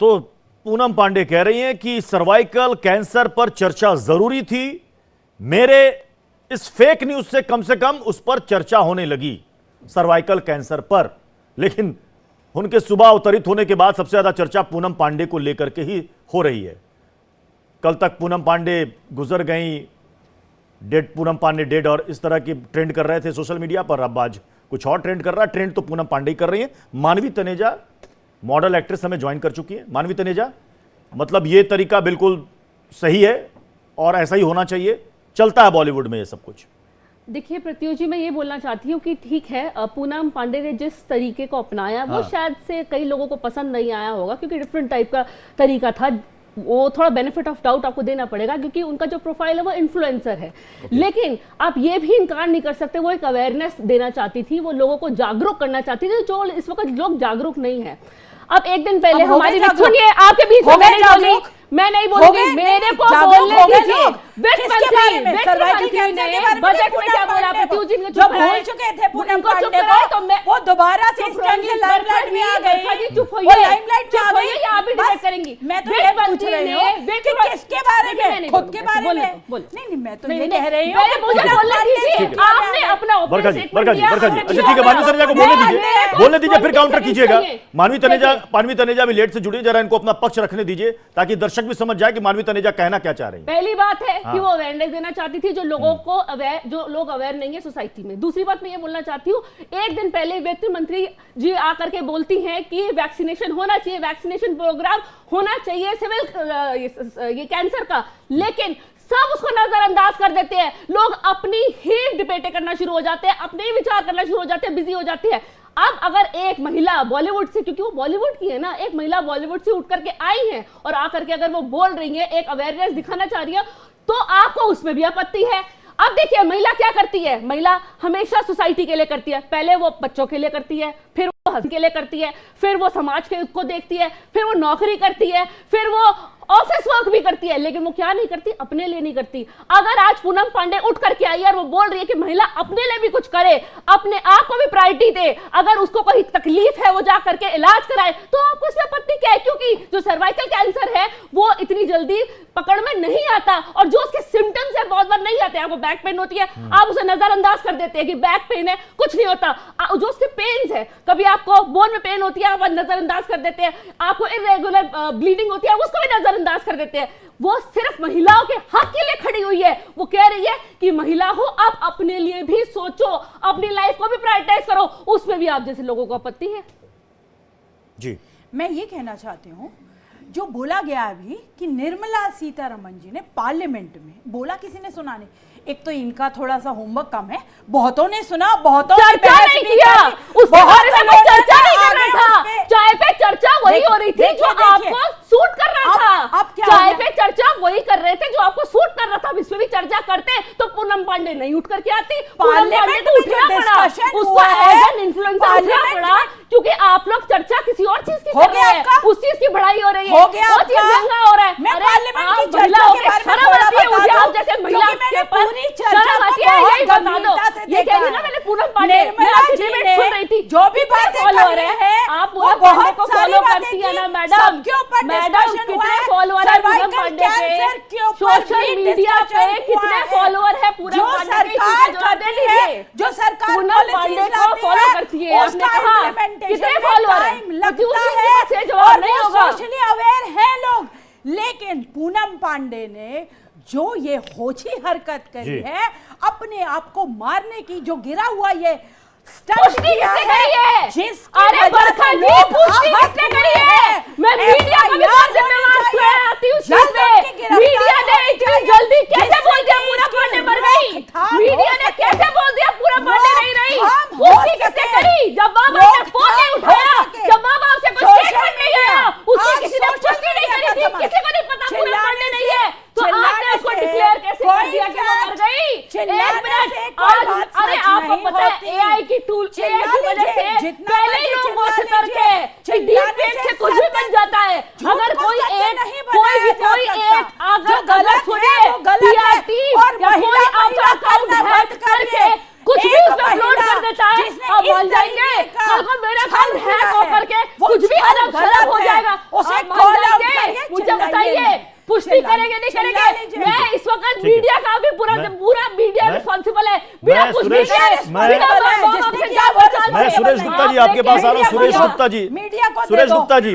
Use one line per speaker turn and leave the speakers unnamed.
तो पूनम पांडे कह रही हैं कि सर्वाइकल कैंसर पर चर्चा जरूरी थी। मेरे इस फेक न्यूज से कम उस पर चर्चा होने लगी, सर्वाइकल कैंसर पर। लेकिन उनके सुबह अवतरित होने के बाद सबसे ज्यादा चर्चा पूनम पांडे को लेकर के ही हो रही है। कल तक पूनम पांडे गुजर गई, डेड पूनम पांडे डेड, और इस तरह की ट्रेंड कर रहे थे सोशल मीडिया पर। अब आज कुछ और ट्रेंड कर रहा है। ट्रेंड तो पूनम पांडे कर रही है। मानवी तनेजा मॉडल एक्ट्रेस हमें ज्वाइन कर चुकी है। मानवी तनेजा, मतलब ये तरीका बिल्कुल सही है और ऐसा ही होना चाहिए, चलता है बॉलीवुड में ये सब कुछ।
देखिए प्रत्युष जी, मैं ये बोलना चाहती हूँ कि ठीक है, पूनम पांडे ने जिस तरीके को अपनाया वो शायद से कई लोगों को पसंद नहीं आया होगा, क्योंकि डिफरेंट टाइप का तरीका था। वो थोड़ा बेनिफिट ऑफ डाउट आपको देना पड़ेगा, क्योंकि उनका जो प्रोफाइल है वो इन्फ्लुएंसर है। लेकिन आप ये भी इनकार नहीं कर सकते, वो एक अवेयरनेस देना चाहती थी, वो लोगों को जागरूक करना चाहती थी, जो इस वक्त लोग जागरूक नहीं है। अब एक दिन पहले हमारी सुनिए, आपके बीच में मैं नहीं बोलूंगी, मेरे को बोलने दीजिए। बजट में क्या बोला प्रत्युष जी ने, जो भूल चुके थे पूनम पांडे को, तो मैं वो दोबारा से लाइमलाइट में आ गई। चुप होइए, लाइमलाइट में आ गई, या आप भी डिबेट करेंगी? मैं तो ये पूछ रही हूं कि किसके बारे में, खुद के बारे में। नहीं, मैं तो ये कह रही हूं, मुझे बोलने दीजिए। आपने अपना
बरखा जी, अच्छा ठीक है, मानवी तनेजा को बोलने दीजिए, फिर काउंटर कीजिएगा। मानवी तनेजा भी लेट से जुड़ी, जरा इनको अपना पक्ष रखने दीजिए ताकि दर्शक भी समझ जाए कि मानवी तनेजा कहना क्या चाह रही है।
पहली बात है कि वो अवेयरनेस देना चाहती थी, जो लोगों को जो लोग अवेयर नहीं है सोसाइटी में। दूसरी बात मैं ये बोलना चाहती हूँ, एक दिन पहले वित्त मंत्री जी आकर के बोलती हैं कि वैक्सीनेशन होना चाहिए, वैक्सीनेशन प्रोग्राम होना चाहिए सिविल ये कैंसर का, लेकिन सब उसको नजरअंदाज कर देते हैं। लोग अपनी ही डिबेटें करना शुरू हो जाते हैं, अपने ही विचार करना शुरू हो जाते हैं, बिजी हो जाते हैं। अब अगर एक महिला बॉलीवुड से, क्योंकि वो बॉलीवुड की है ना, एक महिला बॉलीवुड से उठ करके आई है और आकर के अगर वो बोल रही है, एक अवेयरनेस दिखाना चाह रही है, तो आपको उसमें भी आपत्ति है। अब देखिए महिला क्या करती है, महिला हमेशा सोसाइटी के लिए करती है। पहले वो बच्चों के लिए करती है, फिर वो हस्बैंड के लिए करती है, फिर वो समाज के को देखती है, फिर वो नौकरी करती है, फिर वो ऑफिस वर्क भी करती है, लेकिन वो क्या नहीं करती, अपने लिए नहीं करती। अगर आज पूनम पांडे उठ करके आई और वो बोल रही है कि महिला अपने लिए भी कुछ करे, अपने आप को भी प्रायोरिटी दे, अगर उसको कोई तकलीफ है वो जा करके इलाज कराए, तो आपको इसमें आपत्ति क्या है? क्योंकि जो सर्वाइकल कैंसर है वो इतनी जल्दी पकड़ में नहीं आता, और जो उसके सिम्टम्स है बहुत बार नहीं आते। आपको बैक पेन होती है, आप उसे नजरअंदाज कर देते हैं कि बैक पेन है, कुछ नहीं होता। जो उसके पेन्स है, कभी आपको बोन में पेन होती है, आप नजरअंदाज कर देते हैं। आपको इरेगुलर ब्लीडिंग होती है, उसको भी नजरअंदाज कर देते हैं। वो सिर्फ महिलाओं के हक के लिए खड़ी हुई है। वो कह रही है कि महिला हो, आप अपने लिए भी सोचो, अपनी लाइफ को भी प्रायोरिटाइज करो। उसमें भी आप जैसे लोगों को आपत्ति है।
जी, मैं ये कहना चाहती हूँ, जो बोला गया अभी कि निर्मला सीतारमण जी ने पार्लियामेंट में बोला, किसी ने सुना नहीं। एक तो इनका थोड़ा सा होमवर्क कम है, बहुतों ने सुना, बहुतों ने
चर्चा नहीं किया, उसके बारे में चर्चा नहीं कर रहा था। चाय पे चर्चा वही हो रही थी जो आपको सूट कर रहा था। चाय पे चर्चा वही कर रहे थे जो आपको सूट कर रहा था। इसमें भी चर्चा करते तो पूनम पांडे नहीं उठ करके आती। पूनम पांडे को उठना पड़ा, उसको एज एन इन्फ्लुएंसर उठना पड़ा, क्योंकि आप लोग चर्चा किसी और चीज की कर रहे हैं, उस चीज की बढ़ाई हो रही है, वो चीज महंगा हो रहा है।
मैं पार्लियामेंट की चर्चा के बारे में थोड़ा बता दूं,
जैसे महिला के पर
पूरी चर्चा को बहुत गंभीरता से
ये कह रही ना, मैंने पूनम पांडे
निर्मला जी ने
सुन रही थी,
जो भी बातें कर रहे हैं
आप पूनम पांडे को फॉलो करती है ना मैडम। मैडम कितने फॉलोअर है पूनम पांडे के, सोशल मीडिया पे कितने फॉलोअर है पूनम पांडे के? जो सरकार पूनम पांडे को फॉलो करती है, आपने कहा कितने फॉलोअर है, जवाब नहीं होगा।
सोशली अवेयर है लोग, लेकिन पूनम पांडे ने जो ये होछी हरकत करी है, अपने आप को मारने की, जो गिरा हुआ ये
पुष्टि किसने करी है? अरे बरखा जी, पुष्टि किसने करी है? मैं मीडिया को भी जिम्मेवार आती हूँ चीज में। मीडिया ने इतनी जल्दी कैसे बोल दिया पूनम पांडे मर गई? मीडिया ने कैसे बोल दिया पूनम पांडे नहीं रही? पुष्टि किसने करी? जब बाबा ने फोन नहीं उठाया, जब बाबा से कुछ स्टेटमेंट नहीं आया, उसकी किसी ने पुष्टि नहीं करी थी, किसी को नहीं पता पूनम पांडे नहीं है, तो आपने उसको डिक्लेयर कैसे कर दिया कि वो मर गई? एक मिनट, अरे आपको पता है एआई की टूल, एआई की वजह से पहले ही लोग बहुत सतर्क है, डीप फेक से कुछ भी करेंगे नहीं
चिल्ला
करेंगे,
लीजिए।
मैं इस वक्त
ठीक है।
मीडिया का भी पूरा मीडिया
मैं-
रिस्पॉन्सिबल है, बिना
मैं
कुछ
सुरेश-
भी कहे,
मैं-
बिना
जिसने
बम- बम
किया
से
वो
जान बचाने
मैं
के।
सुरेश गुप्ता जी आपके पास आ रहा हूं।
मीडिया को
सुरेश
दो।
गुप्ता जी,
मीडिया को दे
सुरेश
दो।
गुप्ता जी,